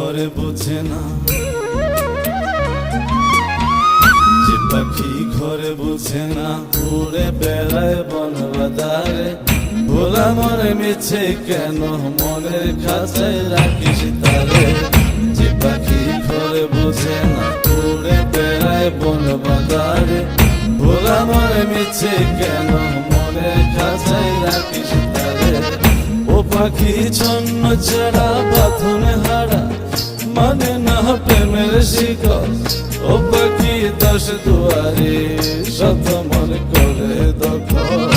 ঘরে বোঝে না, যে পাখি ঘরে বোঝে না, উড়ে বেড়ায় বন বাদারে। ভোলা মরে মিছে কেন মনের খাঁচায় রাখিস তারে। যে পাখি ঘরে বোঝে না, উড়ে বেড়ায় বন বাদারে। ভোলা মরে মিছে কেন মনের খাঁচায় রাখিস তারে। ও পাখি ছন্ন ছাড়া বাঁধনে হারা, মানে না প্রেমের শিকল। ও পাখি 10 দুয়ারে শত মন করে দখল।